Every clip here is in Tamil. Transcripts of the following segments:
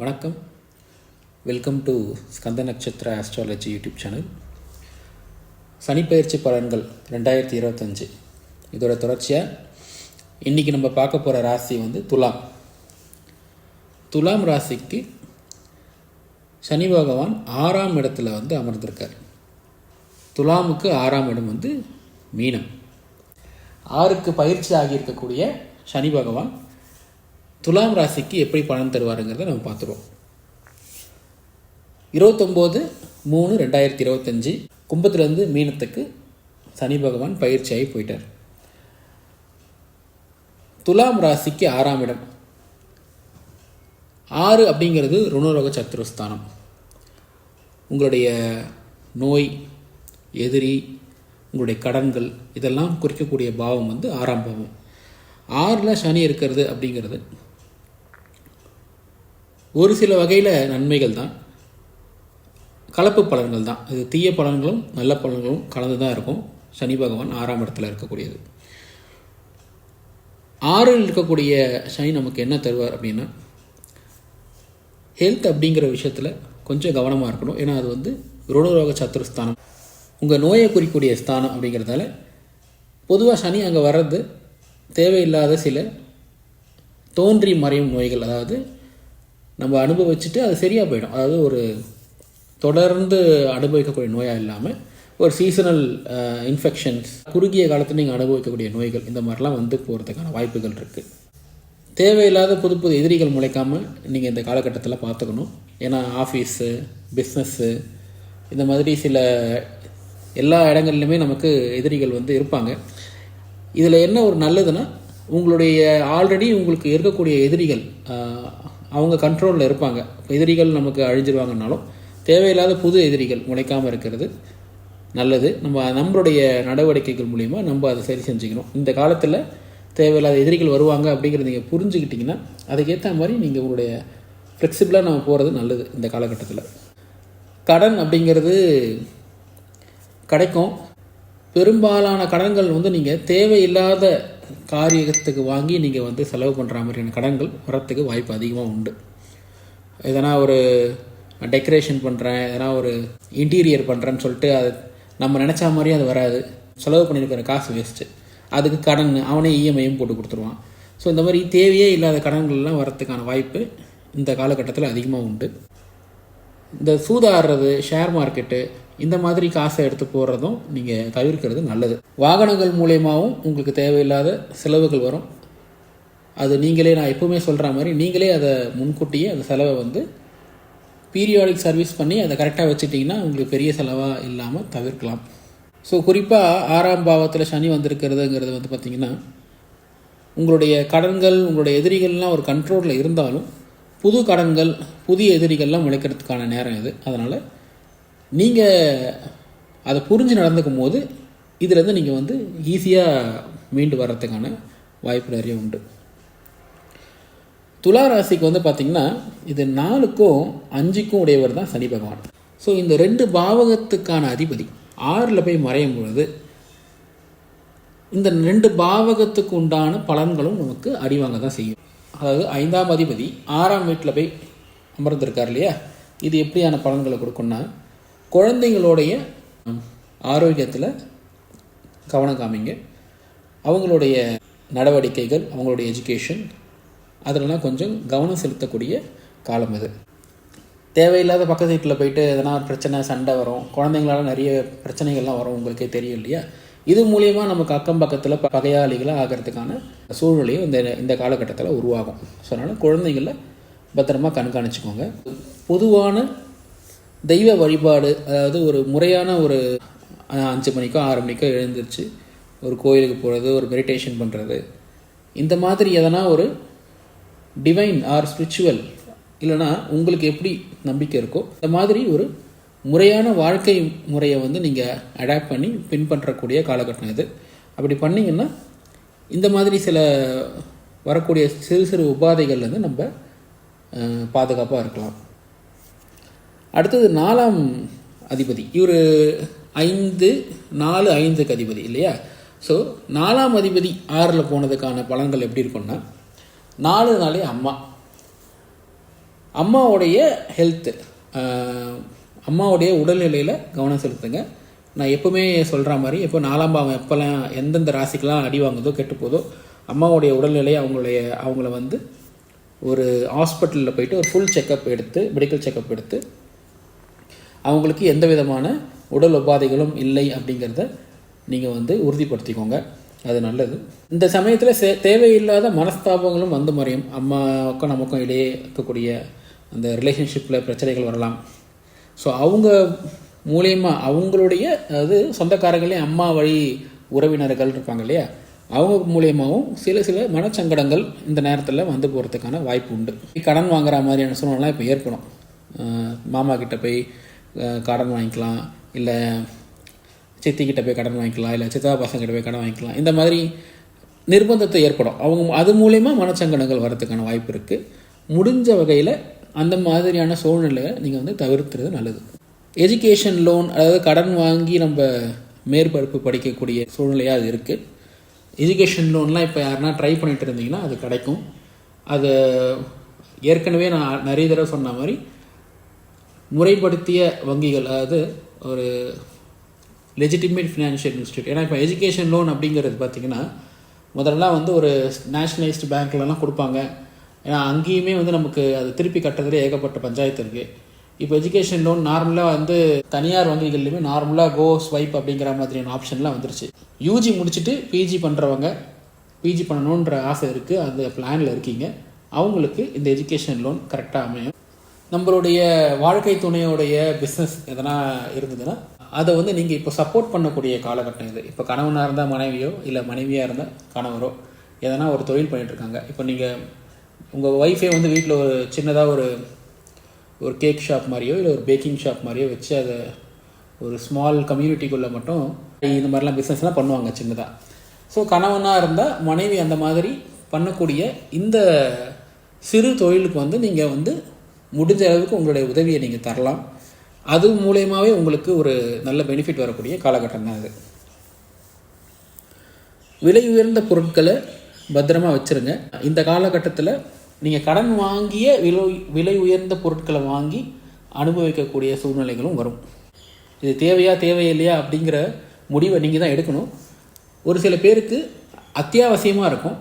வணக்கம். வெல்கம் டு ஸ்கந்த நட்சத்திர ஆஸ்ட்ராலஜி யூடியூப் சேனல். சனிப்பெயர்ச்சி பலன்கள் 2025 இதோட தொடர்ச்சியாக இன்றைக்கி நம்ம பார்க்க போகிற ராசி துலாம். துலாம் ராசிக்கு சனி பகவான் 6ஆம் இடத்துல அமர்ந்திருக்கார். துலாமுக்கு 6ஆம் இடம் மீனம். 6க்கு பயிற்சி ஆகியிருக்கக்கூடிய சனி பகவான் துலாம் ராசிக்கு எப்படி பலன் தருவாருங்கிறத நம்ம பார்த்துருவோம். 29/3/2025 கும்பத்திலேருந்து மீனத்துக்கு சனி பகவான் பயிற்சியாகி போயிட்டார். துலாம் ராசிக்கு 6ஆம் இடம். 6 அப்படிங்கிறது ருணரோக சத்துருஸ்தானம். உங்களுடைய நோய், எதிரி, உங்களுடைய கடன்கள் இதெல்லாம் குறிக்கக்கூடிய பாவம் 6ஆம் பாவம். 6ல் சனி இருக்கிறது அப்படிங்கிறது ஒரு சில வகையில் நன்மைகள் தான், கலப்பு பலன்கள் தான். இது தீய பலன்களும் நல்ல பலன்களும் கலந்து தான் இருக்கும். சனி பகவான் 6ஆம் இடத்துல இருக்கக்கூடியது. 6ல் இருக்கக்கூடிய சனி நமக்கு என்ன தருவார் அப்படின்னா, ஹெல்த் அப்படிங்கிற விஷயத்தில் கொஞ்சம் கவனமாக இருக்கணும். ஏன்னா அது ருணரோக சத்துருஸ்தானம், உங்கள் நோயை குறிக்கூடிய ஸ்தானம் அப்படிங்கிறதால பொதுவாக சனி அங்கே வர்றது தேவையில்லாத சில தோன்றி மறையும் நோய்கள், அதாவது நம்ம அனுபவிச்சுட்டு அது சரியாக போயிடும். அதாவது ஒரு தொடர்ந்து அனுபவிக்கக்கூடிய நோயாக இல்லாமல் ஒரு சீசனல் இன்ஃபெக்ஷன்ஸ், குறுகிய காலத்தில் நீங்கள் அனுபவிக்கக்கூடிய நோய்கள், இந்த மாதிரிலாம் போகிறதுக்கான வாய்ப்புகள் இருக்குது. தேவையில்லாத புது புது எதிரிகள் முளைக்காமல் நீங்கள் இந்த காலகட்டத்தில் பார்த்துக்கணும். ஏன்னா ஆஃபீஸு, பிஸ்னஸ்ஸு, இந்த மாதிரி சில எல்லா இடங்கள்லையுமே நமக்கு எதிரிகள் இருப்பாங்க. இதில் என்ன ஒரு நல்லதுன்னா, உங்களுடைய ஆல்ரெடி உங்களுக்கு இருக்கக்கூடிய எதிரிகள் அவங்க கண்ட்ரோலில் இருப்பாங்க. எதிரிகள் நமக்கு அழிஞ்சிருவாங்கனாலும் தேவையில்லாத புது எதிரிகள் முளைக்காமல் இருக்கிறது நல்லது. நம்மளுடைய நடவடிக்கைகள் மூலிமா நம்ம அதை சரி செஞ்சுக்கணும். இந்த காலத்தில் தேவையில்லாத எதிரிகள் வருவாங்க அப்படிங்கிறத நீங்கள் புரிஞ்சுக்கிட்டிங்கன்னா அதுக்கேற்ற மாதிரி நீங்கள் உங்களுடைய ஃப்ளெக்சிபிளாக நம்ம போகிறது நல்லது. இந்த காலகட்டத்தில் கடன் அப்படிங்கிறது கிடைக்கும். பெரும்பாலான கடன்கள் நீங்கள் தேவையில்லாத காரியத்துக்கு வாங்கி நீங்கள் செலவு பண்ணுற மாதிரியான கடன்கள் வரத்துக்கு வாய்ப்பு அதிகமாக உண்டு. எதனா ஒரு டெக்கரேஷன் பண்ணுறேன், எதனா ஒரு இன்டீரியர் பண்ணுறேன்னு சொல்லிட்டு அது நம்ம நினச்ச மாதிரியும் அது வராது. செலவு பண்ணியிருக்கிற காசு வேஸ்ட்டு. அதுக்கு கடன் அவனே இஎம்ஐயும் போட்டு கொடுத்துருவான். ஸோ இந்த மாதிரி தேவையே இல்லாத கடன்கள்லாம் வரத்துக்கான வாய்ப்பு இந்த காலகட்டத்தில் அதிகமாக உண்டு. இந்த சூதாடுறது, ஷேர் மார்க்கெட்டு, இந்த மாதிரி காசை எடுத்து போடுறதும் நீங்கள் தவிர்க்கிறது நல்லது. வாகனங்கள் மூலயமாவும் உங்களுக்கு தேவையில்லாத செலவுகள் வரும். அது நீங்களே, நான் எப்போவுமே சொல்கிற மாதிரி, நீங்களே அதை முன்கூட்டியே அந்த செலவை பீரியாடிக் சர்வீஸ் பண்ணி அதை கரெக்டாக வச்சுட்டிங்கன்னா உங்களுக்கு பெரிய செலவாக இல்லாமல் தவிர்க்கலாம். ஸோ குறிப்பாக 6ஆம் பாவத்தில் சனி வந்திருக்கிறதுங்கிறது பார்த்திங்கன்னா, உங்களுடைய கடன்கள், உங்களுடைய எதிரிகள்லாம் ஒரு கண்ட்ரோலில் இருந்தாலும் புது கடன்கள், புதிய எதிரிகள்லாம் முளைக்கிறதுக்கான நேரம் இது. அதனால் நீங்கள் அதை புரிஞ்சு நடந்துக்கும் போது இதிலேருந்து நீங்கள் ஈஸியாக மீண்டு வர்றதுக்கான வாய்ப்பு நிறைய உண்டு. துலா ராசிக்கு பார்த்திங்கன்னா, இது 4க்கும் 5க்கும் உடையவர் தான் சனி பகவான். ஸோ இந்த 2 பாவகத்துக்கான அதிபதி 6ல் போய் மறையும் பொழுது இந்த 2 பாவகத்துக்கு உண்டான பலன்களும் நமக்கு அடிவாங்க தான் செய்யும். அதாவது 5ஆம் அதிபதி 6ஆம் வீட்டில் போய் அமர்ந்திருக்கார் இல்லையா, இது எப்படியான பலன்களை கொடுக்குன்னா, குழந்தைங்களுடைய ஆரோக்கியத்தில் கவனம் காமிங்க. அவங்களுடைய நடவடிக்கைகள், அவங்களுடைய எஜுகேஷன், அதிலலாம் கொஞ்சம் கவனம் செலுத்தக்கூடிய காலம் இது. தேவையில்லாத பக்கத்து வீட்டில் போயிட்டு எதனா பிரச்சனை, சண்டை வரும். குழந்தைங்களால நிறைய பிரச்சனைகள்லாம் வரும், உங்களுக்கே தெரியும் இல்லையா. இது மூலியமாக நமக்கு அக்கம் பக்கத்தில் பகையாளிகளாக ஆகிறதுக்கான சூழ்நிலையும் இந்த காலகட்டத்தில் உருவாகும். ஸோ அதனால் குழந்தைங்கள பத்திரமா கண்காணிச்சுக்கோங்க. பொதுவான தெய்வ வழிபாடு, அதாவது ஒரு முறையான ஒரு 5 மணிக்கோ 6 மணிக்கோ எழுந்திரிச்சு ஒரு கோயிலுக்கு போகிறது, ஒரு மெடிடேஷன் பண்ணுறது, இந்த மாதிரி எதனா ஒரு டிவைன் ஆர் ஸ்பிரிச்சுவல், இல்லைனா உங்களுக்கு எப்படி நம்பிக்கை இருக்கோ இந்த மாதிரி ஒரு முறையான வாழ்க்கை முறையை நீங்கள் அடாப்ட் பண்ணி பின்பற்றக்கூடிய காலகட்டம் இது. அப்படி பண்ணிங்கன்னா இந்த மாதிரி சில வரக்கூடிய சிறு சிறு உபாதைகள்லேருந்து நம்ம பாதுகாப்பாக இருக்கலாம். அடுத்தது 4ஆம் அதிபதி, இவர் 5-4-5க்கு அதிபதி இல்லையா. ஸோ 4ஆம் அதிபதி 6ல் போனதுக்கான பலன்கள் எப்படி இருக்குன்னா, 4 நாளே அம்மா. அம்மாவுடைய ஹெல்த்து, அம்மாவுடைய உடல்நிலையில் கவனம் செலுத்துங்க. நான் எப்போவுமே சொல்கிற மாதிரி, எப்போ 4ஆம் பாவம் எப்போல்லாம் எந்தெந்த ராசிக்கெலாம் அடி வாங்குதோ கெட்டு போதோ, அம்மாவுடைய உடல்நிலையை அவங்கள வந்து ஒரு ஹாஸ்பிட்டலில் போயிட்டு ஒரு ஃபுல் செக்கப் எடுத்து, மெடிக்கல் செக்கப் எடுத்து, அவங்களுக்கு எந்த விதமான உடல் உபாதைகளும் இல்லை அப்படிங்கிறத நீங்கள் வந்து உறுதிப்படுத்திக்கோங்க. அது நல்லது. இந்த சமயத்தில் தேவையில்லாத மனஸ்தாபங்களும் வந்து மறையும். அம்மாவுக்கும் நமக்கும் இடையே இருக்கக்கூடிய அந்த ரிலேஷன்ஷிப்பில் பிரச்சனைகள் வரலாம். ஸோ அவங்க மூலயமா அவங்களுடைய, அதாவது சொந்தக்காரங்களே அம்மா வழி உறவினர்கள் இருப்பாங்க இல்லையா, அவங்க மூலியமாகவும் சில மனச்சங்கடங்கள் இந்த நேரத்தில் வந்து போகிறதுக்கான வாய்ப்பு உண்டு. கடன் வாங்குற மாதிரியான சூழ்நிலாம் இப்போ ஏற்படும். மாமா கிட்ட போய் கடன் வாங்கிக்கலாம், இல்லை சித்திக்கிட்ட போய் கடன் வாங்கிக்கலாம், இல்லை சித்தா பசங்கிட்ட போய் கடன் வாங்கிக்கலாம். இந்த மாதிரி நிர்பந்தத்தை ஏற்படும். அவங்க அது மூலயமா மனச்சங்கடங்கள் வரதுக்கான வாய்ப்பு இருக்குது. முடிஞ்ச வகையில் அந்த மாதிரியான சூழ்நிலையை நீங்கள் வந்து தவிர்த்துறது நல்லது. எஜுகேஷன் லோன், அதாவது கடன் வாங்கி நம்ம மேற்படிப்பு படிக்கக்கூடிய சூழ்நிலையாக அது இருக்குது. எஜுகேஷன் லோன்லாம் இப்போ யாருன்னா ட்ரை பண்ணிட்டு இருந்தீங்கன்னா அது கிடைக்கும். அது ஏற்கனவே நான் நிறைய தடவை சொன்ன மாதிரி முறைப்படுத்திய வங்கிகள், அதாவது ஒரு லெஜிட்டிமேட் ஃபினான்ஷியல் இன்ஸ்டியூட். ஏன்னா இப்போ எஜுகேஷன் லோன் அப்படிங்கிறது பார்த்திங்கன்னா முதல்லாம் வந்து ஒரு நேஷ்னலைஸ்டு பேங்க்லலாம் கொடுப்பாங்க. ஏன்னா அங்கேயுமே வந்து நமக்கு அது திருப்பி கட்டுறதுல ஏகப்பட்ட பஞ்சாயத்து இருக்குது. இப்போ எஜுகேஷன் லோன் நார்மலாக வந்து தனியார் வங்கிகள்லையுமே நார்மலாக கோ ஸ்வைப் அப்படிங்கிற மாதிரியான ஆப்ஷன்லாம் வந்துருச்சு. யூஜி முடிச்சுட்டு பிஜி பண்ணுறவங்க, பிஜி பண்ணணுன்ற ஆசை இருக்குது, அந்த பிளானில் இருக்கீங்க, அவங்களுக்கு இந்த எஜுகேஷன் லோன் கரெக்டாக அமையும். நம்மளுடைய வாழ்க்கை துணையோடைய பிஸ்னஸ் எதனா இருந்ததுன்னா அதை வந்து நீங்கள் இப்போ சப்போர்ட் பண்ணக்கூடிய காலகட்டம் இது. இப்போ கணவனாக இருந்தால் மனைவியோ, இல்லை மனைவியாக இருந்தால் கணவரோ எதனா ஒரு தொழில் பண்ணிகிட்ருக்காங்க. இப்போ நீங்கள் உங்கள் ஒய்ஃபே வந்து வீட்டில் ஒரு சின்னதாக ஒரு கேக் ஷாப் மாதிரியோ, இல்லை ஒரு பேக்கிங் ஷாப் மாதிரியோ வச்சு அதை ஒரு ஸ்மால் கம்யூனிட்டிக்குள்ளே மட்டும் இந்த மாதிரிலாம் பிஸ்னஸ்லாம் பண்ணுவாங்க சின்னதாக. ஸோ கணவனாக இருந்தால் மனைவி அந்த மாதிரி பண்ணக்கூடிய இந்த சிறு தொழிலுக்கு வந்து நீங்கள் வந்து முடிஞ்ச அளவுக்கு உங்களுடைய உதவியை நீங்கள் தரலாம். அது மூலயமாவே உங்களுக்கு ஒரு நல்ல பெனிஃபிட் வரக்கூடிய காலகட்டம் தான் அது. விலை உயர்ந்த பொருட்களை பத்திரமா வச்சுருங்க. இந்த காலகட்டத்தில் நீங்கள் கடன் வாங்கிய விலை உயர்ந்த பொருட்களை வாங்கி அனுபவிக்கக்கூடிய சூழ்நிலைகளும் வரும். இது தேவையா தேவையில்லையா அப்படிங்கிற முடிவை நீங்கள் தான் எடுக்கணும். ஒரு சில பேருக்கு அத்தியாவசியமாக இருக்கும்.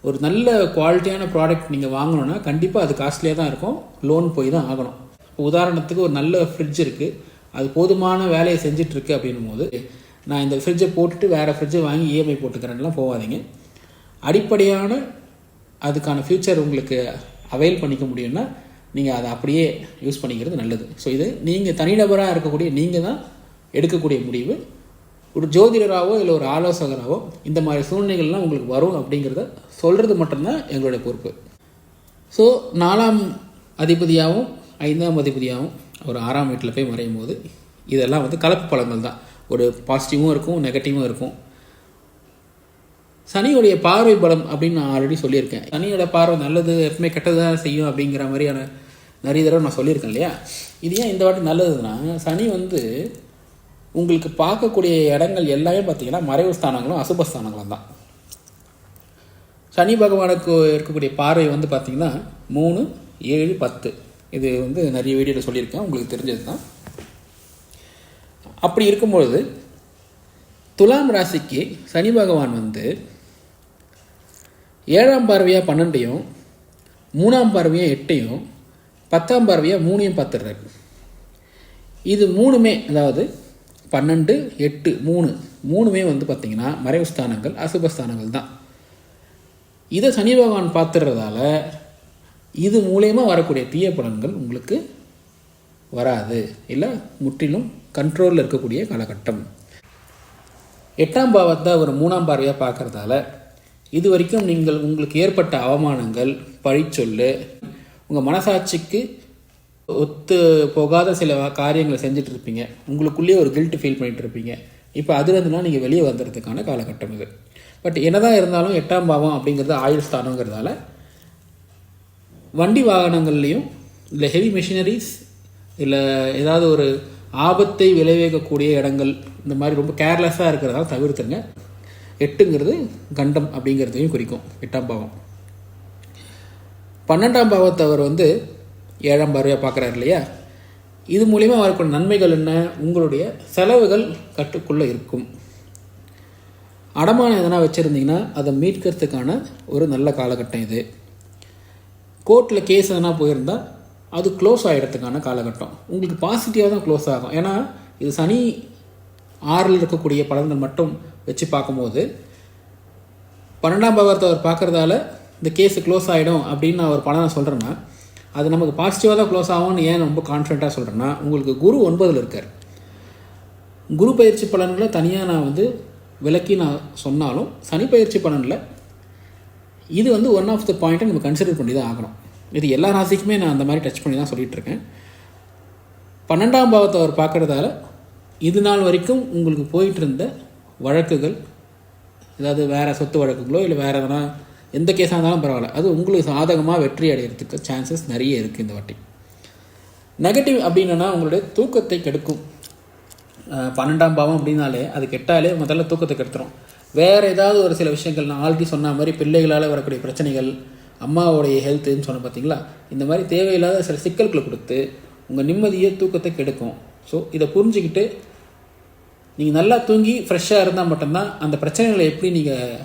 ஒரு நல்ல குவாலிட்டியான ப்ராடக்ட் நீங்கள் வாங்கணுன்னா கண்டிப்பாக அது காஸ்ட்லியாக தான் இருக்கும், லோன் போய் தான் ஆகணும். உதாரணத்துக்கு ஒரு நல்ல ஃப்ரிட்ஜ் இருக்குது, அது போதுமான வேலையை செஞ்சிட்ருக்கு அப்படின்னும் போது நான் இந்த ஃப்ரிட்ஜை போட்டுட்டு வேறு ஃப்ரிட்ஜை வாங்கி இஎம்ஐ போட்டுக்கிறேன்லாம் போகாதீங்க. அடிப்படையான அதுக்கான ஃபியூச்சர் உங்களுக்கு அவைல் பண்ணிக்க முடியும்னா நீங்கள் அதை அப்படியே யூஸ் பண்ணிக்கிறது நல்லது. ஸோ இது நீங்கள் தனிநபராக இருக்கக்கூடிய நீங்கள் தான் எடுக்கக்கூடிய முடிவு. ஒரு ஜோதிடராகவோ இல்லை ஒரு ஆலோசகராகவோ இந்த மாதிரி சூழ்நிலைகள்லாம் உங்களுக்கு வரும் அப்படிங்கிறத சொல்கிறது மட்டும்தான் எங்களுடைய பொறுப்பு. ஸோ 4ஆம் அதிபதியாகவும் 5ஆம் அதிபதியாகவும் ஒரு 6ஆம் வீட்டில் போய் மறையும் போது இதெல்லாம் வந்து கலப்பு பலன்கள் தான். ஒரு பாசிட்டிவும் இருக்கும், நெகட்டிவும் இருக்கும். சனியுடைய பார்வை பலம் அப்படின்னு நான் ஆல்ரெடி சொல்லியிருக்கேன். சனியோட பார்வை நல்லது எப்பவுமே கெட்டதாக செய்யும் அப்படிங்கிற மாதிரியான நிறைய தடவை நான் சொல்லியிருக்கேன் இல்லையா. இது ஏன் இந்த வாட்டி நல்லதுன்னா, சனி வந்து உங்களுக்கு பார்க்கக்கூடிய இடங்கள் எல்லாமே பார்த்தீங்கன்னா மறைவு ஸ்தானங்களும் அசுபஸ்தானங்களும் தான். சனி பகவானுக்கு இருக்கக்கூடிய பார்வை வந்து பார்த்திங்கன்னா 3, 7, 10. இது வந்து நிறைய வீடியோவில் சொல்லியிருக்கேன், உங்களுக்கு தெரிஞ்சது தான். அப்படி இருக்கும்பொழுது துலாம் ராசிக்கு சனி பகவான் வந்து 7ஆம் பார்வையாக 12ஐயும், 3ஆம் பார்வையாக 8ஐயும், 10ஆம் பார்வையாக 3ஐயும் பார்த்துடுறாரு. இது 3மே, அதாவது 12, 8, 3மே வந்து பார்த்திங்கன்னா மறைவு ஸ்தானங்கள், அசுபஸ்தானங்கள் தான். இதை சனி பகவான் பார்த்துடுறதால இது மூலயமா வரக்கூடிய தீய பலன்கள் உங்களுக்கு வராது, இல்லை முற்றிலும் கண்ட்ரோலில் இருக்கக்கூடிய காலகட்டம். 8ஆம் பாவத்தை ஒரு 3ஆம் பார்வையாக பார்க்குறதால இது வரைக்கும் உங்களுக்கு ஏற்பட்ட அவமானங்கள், பழிச்சொல்லு, உங்கள் மனசாட்சிக்கு ஒத்து போகாத சில காரியங்களை செஞ்சுட்டு இருப்பீங்க, உங்களுக்குள்ளேயே ஒரு கில்ட் ஃபீல் பண்ணிட்டு இருப்பீங்க. இப்போ அதுலேருந்துனா நீங்கள் வெளியே வந்துடுறதுக்கான காலகட்டம் இது. பட் என்னதான் இருந்தாலும் 8ஆம் பாவம் அப்படிங்கிறது ஆயுள் ஸ்தானங்கிறதால வண்டி வாகனங்கள்லேயும் இல்லை ஹெவி மிஷினரிஸ் இல்லை ஏதாவது ஒரு ஆபத்தை விளைவிக்கக்கூடிய இடங்கள் இந்த மாதிரி ரொம்ப கேர்லெஸ்ஸாக இருக்கிறதால தவிர்த்துங்க. 8ங்கிறது கண்டம் அப்படிங்கிறதையும் குறிக்கும் 8ஆம் பாவம். 12ஆம் பாவத்தை அவர் வந்து 7ஆம் பார்வையாக பார்க்குறாரு இல்லையா? இது மூலிமா வரக்கூடிய நன்மைகள் என்ன? உங்களுடைய செலவுகள் கட்டுக்குள்ளே இருக்கும். அடமானம் எதனா வச்சுருந்தீங்கன்னா அதை மீட்கிறதுக்கான ஒரு நல்ல காலகட்டம் இது. கோர்ட்டில் கேஸ் எதனா போயிருந்தால் அது க்ளோஸ் ஆகிடத்துக்கான காலகட்டம். உங்களுக்கு பாசிட்டிவாக தான் க்ளோஸ் ஆகும். ஏன்னா இது சனி 6ல் இருக்கக்கூடிய பலன்கள் மட்டும் வச்சு பார்க்கும்போது 12ஆம் பாவத்தை அவர் பார்க்குறதால இந்த கேஸு க்ளோஸ் ஆகிடும் அப்படின்னு நான் ஒரு பலனை சொல்கிறேன்னா அது நமக்கு பாசிட்டிவாக தான் க்ளோஸ் ஆகும்னு ஏன் ரொம்ப கான்ஃபிடென்ட்டாக சொல்கிறேன்னா, உங்களுக்கு குரு 9ல் இருக்கார். குரு பயிற்சி பலன்களை தனியாக நான் வந்து விளக்கி நான் சொன்னாலும் சனி பயிற்சி பலனில் இது வந்து ஒன் ஆஃப் த பாயிண்ட்டை நம்ம கன்சிடர் பண்ணி தான் ஆகணும். இது எல்லா ராசிக்குமே நான் அந்த மாதிரி டச் பண்ணி தான் சொல்லிகிட்ருக்கேன். 12ஆம் பாவத்தை அவர் பார்க்குறதால இது நாள் வரைக்கும் உங்களுக்கு போயிட்டு இருந்த வழக்குகள், ஏதாவது வேறு சொத்து வழக்குகளோ இல்லை வேறு எதனா எந்த கேஸாக இருந்தாலும் பரவாயில்ல, அது உங்களுக்கு சாதகமாக வெற்றி அடைகிறதுக்கு சான்சஸ் நிறைய இருக்குது இந்த வாட்டி. நெகட்டிவ் அப்படின்னா உங்களுடைய தூக்கத்தை கெடுக்கும். 12ஆம் பாவம் அப்படின்னாலே அது கெட்டாலே முதல்ல தூக்கத்தை கெடுத்துரும். வேறு ஏதாவது ஒரு சில விஷயங்கள் நான் ஆல்ரெடி சொன்ன மாதிரி பிள்ளைகளால் வரக்கூடிய பிரச்சனைகள், அம்மாவோடைய ஹெல்த்துன்னு சொன்ன பார்த்தீங்களா, இந்த மாதிரி தேவையில்லாத சில சிக்கல்களை கொடுத்து உங்கள் நிம்மதியை தூக்கத்தை கெடுக்கும். ஸோ இதை புரிஞ்சுக்கிட்டு நீங்கள் நல்லா தூங்கி ஃப்ரெஷ்ஷாக இருந்தால் மட்டும்தான் அந்த பிரச்சனைகளை எப்படி நீங்கள்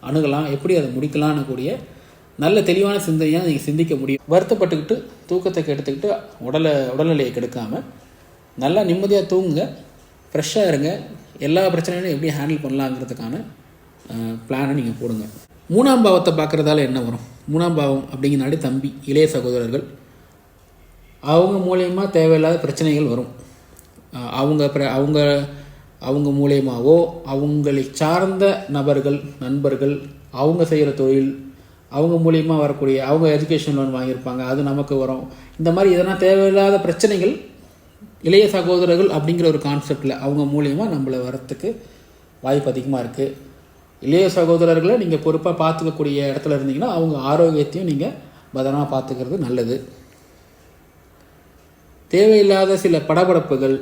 அணுகலாம், எப்படி அதை முடிக்கலான்னு கூடிய நல்ல தெளிவான சிந்தனையாக நீங்கள் சிந்திக்க முடியும். வருத்தப்பட்டுக்கிட்டு தூக்கத்தை கெடுத்துக்கிட்டு உடல்நிலையை கெடுக்காமல் நல்லா நிம்மதியாக தூங்குங்க, ஃப்ரெஷ்ஷாக இருங்க. எல்லா பிரச்சனைகளையும் எப்படி ஹேண்டில் பண்ணலாங்கிறதுக்கான பிளானை நீங்கள் போடுங்க. 3ஆம் பாவத்தை பார்க்குறதால என்ன வரும்? 3ஆம் பாவம் அப்படிங்கிறனாலே தம்பி, இளைய சகோதரர்கள், அவங்க மூலயமா தேவையில்லாத பிரச்சனைகள் வரும். அவங்க மூலயமாவோ அவங்களை சார்ந்த நபர்கள், நண்பர்கள், அவங்க செய்கிற தொழில், அவங்க மூலயமா வரக்கூடிய, அவங்க எஜுகேஷன் லோன் வாங்கியிருப்பாங்க, அது நமக்கு வரும். இந்த மாதிரி எதனா தேவையில்லாத பிரச்சனைகள் இளைய சகோதரர்கள் அப்படிங்கிற ஒரு கான்செப்டில் அவங்க மூலயமா நம்மளை வரத்துக்கு வாய்ப்பு அதிகமாக இருக்குது. இளைய சகோதரர்களை நீங்கள் பொறுப்பாக பார்த்துக்கக்கூடிய இடத்துல இருந்தீங்கன்னா அவங்க ஆரோக்கியத்தையும் நீங்கள் பத்திரமாக பார்த்துக்கிறது நல்லது. தேவையில்லாத சில படபடப்புகள்,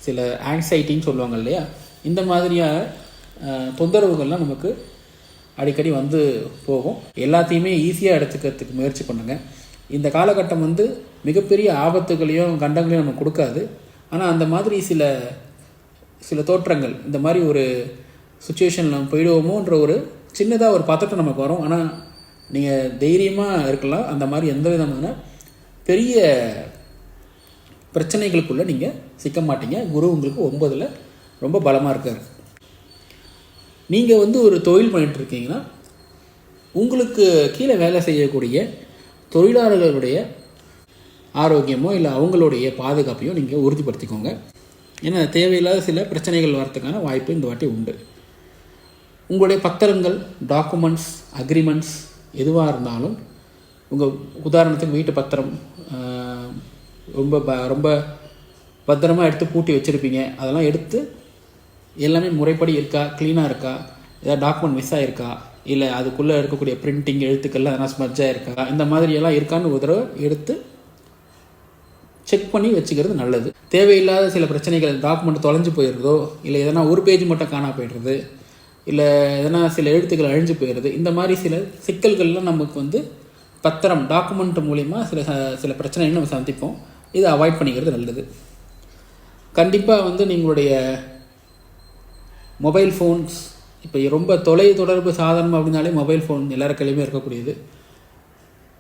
சில ஆங்ஸைட்டின்னு சொல்லுவாங்க இல்லையா, இந்த மாதிரியான தொந்தரவுகள்லாம் நமக்கு அடிக்கடி வந்து போகும். எல்லாத்தையுமே ஈஸியாக எடுத்துக்கிறதுக்கு முயற்சி பண்ணுங்கள். இந்த காலகட்டம் வந்து மிகப்பெரிய ஆபத்துகளையும் கண்டங்களையும் நமக்கு கொடுக்காது. ஆனால் அந்த மாதிரி சில தோற்றங்கள், இந்த மாதிரி ஒரு சுச்சுவேஷனில் நம்ம போயிடுவோமோன்ற ஒரு சின்னதாக ஒரு பதட்டம் நமக்கு வரும். ஆனால் நீங்கள் தைரியமாக இருக்கலாம். அந்த மாதிரி எந்த விதமான பெரிய பிரச்சனைகளுக்குள்ளே நீங்கள் சிக்க மாட்டீங்க. குரு உங்களுக்கு 9ல் ரொம்ப பலமாக இருக்கார். நீங்கள் வந்து ஒரு தொழில் பண்ணிகிட்ருக்கீங்கன்னா உங்களுக்கு கீழே வேலை செய்யக்கூடிய தொழிலாளர்களுடைய ஆரோக்கியமோ இல்லை அவங்களுடைய பாதுகாப்பையோ நீங்கள் உறுதிப்படுத்திக்கோங்க. ஏன்னா தேவையில்லாத சில பிரச்சனைகள் வரத்துக்கான வாய்ப்பு இந்த வாட்டி உண்டு. உங்களுடைய பத்திரங்கள், டாக்குமெண்ட்ஸ், அக்ரிமெண்ட்ஸ் எதுவாக இருந்தாலும், உங்கள் உதாரணத்துக்கு வீட்டு பத்திரம் ரொம்ப பத்திரமாக எடுத்து பூட்டி வச்சுருப்பீங்க, அதெல்லாம் எடுத்து எல்லாமே முறைப்படி இருக்கா, க்ளீனாக இருக்கா, ஏதாவது டாக்குமெண்ட் மிஸ் ஆகிருக்கா, இல்லை அதுக்குள்ளே இருக்கக்கூடிய பிரிண்டிங் எழுத்துக்கள்லாம் எதனா ஸ்மஜ்ஜாக இருக்கா, இந்த மாதிரியெல்லாம் இருக்கான்னு ஒரு தடவை எடுத்து செக் பண்ணி வச்சுக்கிறது நல்லது. தேவையில்லாத சில பிரச்சனைகள், டாக்குமெண்ட் தொலைஞ்சு போயிடுறதோ, இல்லை எதனா ஒரு பேஜ் மட்டும் காணா போயிடுறது, இல்லை எதனா சில எழுத்துக்கள் அழிஞ்சு போயிடுறது, இந்த மாதிரி சில சிக்கல்கள்லாம் நமக்கு வந்து பத்திரம், டாக்குமெண்ட் மூலிமா சில பிரச்சனைகள் நம்ம சந்திப்போம். இதை அவாய்ட் பண்ணிக்கிறது நல்லது. கண்டிப்பாக வந்து நீங்களுடைய மொபைல் ஃபோன்ஸ், இப்போ ரொம்ப தொலை தொடர்பு சாதனம் அப்படின்னாலே மொபைல் ஃபோன் எல்லாரும் கையிலுமே இருக்கக்கூடியது.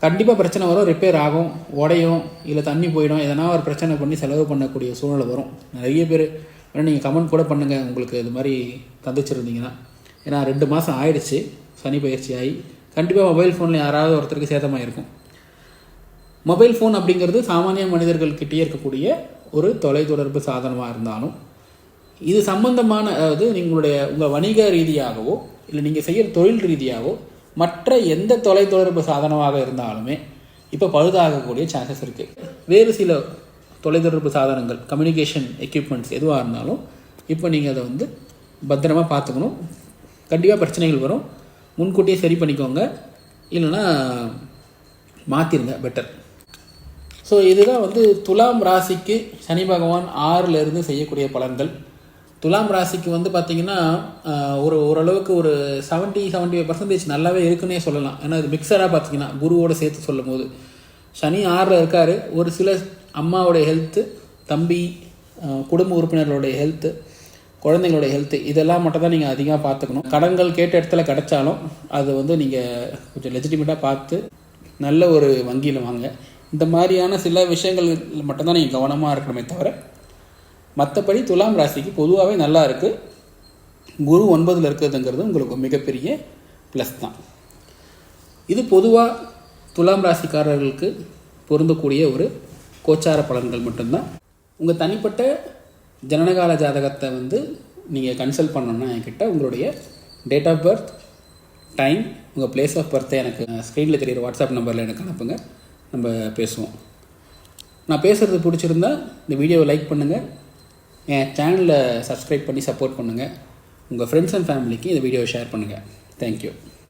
கண்டிப்பாக பிரச்சனை வரும், ரிப்பேர் ஆகும், உடையும், இல்லை தண்ணி போயிடும், எதனா ஒரு பிரச்சனை பண்ணி செலவு பண்ணக்கூடிய சூழ்நிலை வரும். நிறைய பேர் வேணால் நீங்கள் கமெண்ட் கூட பண்ணுங்கள் உங்களுக்கு இது மாதிரி தந்துச்சிருந்தீங்கன்னா. ஏன்னா 2 மாதம் ஆயிடுச்சு சனி பயிற்சி ஆகி. கண்டிப்பாக மொபைல் ஃபோனில் யாராவது ஒருத்தருக்கு சேதமாக இருக்கும். மொபைல் ஃபோன் அப்படிங்கிறது சாமானிய மனிதர்கள்கிட்டே இருக்கக்கூடிய ஒரு தொலைத்தொடர்பு சாதனமாக இருந்தாலும், இது சம்பந்தமான, அதாவது உங்கள் வணிக ரீதியாகவோ இல்லை நீங்கள் செய்கிற தொழில் ரீதியாகவோ மற்ற எந்த தொலைத்தொடர்பு சாதனமாக இருந்தாலுமே இப்போ பழுதாகக்கூடிய சான்சஸ் இருக்குது. வேறு சில தொலைத்தொடர்பு சாதனங்கள், கம்யூனிகேஷன் எக்யூப்மெண்ட்ஸ் எதுவாக இருந்தாலும் இப்போ நீங்கள் அதை வந்து பத்திரமாக பார்த்துக்கணும். கண்டிப்பாக பிரச்சனைகள் வரும், முன்கூட்டியே சரி பண்ணிக்கோங்க, இல்லைன்னா மாற்றிருங்க, பெட்டர். ஸோ இதுதான் வந்து துலாம் ராசிக்கு சனி பகவான் 6ல் இருந்து செய்யக்கூடிய பலன்கள். துலாம் ராசிக்கு வந்து பார்த்திங்கன்னா ஓரளவுக்கு ஒரு 70-75% நல்லாவே இருக்குன்னே சொல்லலாம். ஏன்னா இது மிக்சராக பார்த்திங்கன்னா குருவோடு சேர்த்து சொல்லும் போது சனி 6ல் இருக்கார். ஒரு சில அம்மாவோடைய ஹெல்த்து, தம்பி, குடும்ப உறுப்பினர்களுடைய ஹெல்த்து, குழந்தைங்களுடைய ஹெல்த்து இதெல்லாம் மட்டும் தான் நீங்கள் அதிகமாக பார்த்துக்கணும். கடன்கள் கேட்ட இடத்துல கிடைச்சாலும் அது வந்து நீங்கள் கொஞ்சம் லெஜிட்டிமேட்டாக பார்த்து நல்ல ஒரு வங்கியில் வாங்க. இந்த மாதிரியான சில விஷயங்கள் மட்டும்தான் நீங்கள் கவனமாக இருக்கணுமே தவிர மற்றபடி துலாம் ராசிக்கு பொதுவாகவே நல்லா இருக்குது. குரு 9ல் இருக்கிறதுங்கிறது உங்களுக்கு மிகப்பெரிய ப்ளஸ் தான். இது பொதுவாக துலாம் ராசிக்காரர்களுக்கு பொருந்தக்கூடிய ஒரு கோச்சார பலன்கள் மட்டும்தான். உங்கள் தனிப்பட்ட ஜனனகால ஜாதகத்தை வந்து நீங்கள் கன்சல்ட் பண்ணணுன்னா என்கிட்ட உங்களுடைய டேட் ஆஃப் பர்த், டைம், உங்கள் பிளேஸ் ஆஃப் பர்த்தை எனக்கு ஸ்க்ரீனில் தெரிகிற வாட்ஸ்அப் நம்பரில் எனக்கு அனுப்புங்க, நம்ம பேசுவோம். நான் பேசுகிறது பிடிச்சிருந்தா இந்த வீடியோவை லைக் பண்ணுங்கள், என் சேனலை சப்ஸ்கிரைப் பண்ணி சப்போர்ட் பண்ணுங்கள், உங்கள் ஃப்ரெண்ட்ஸ் அண்ட் ஃபேமிலிக்கு இந்த வீடியோவை ஷேர் பண்ணுங்கள். தேங்க்யூ.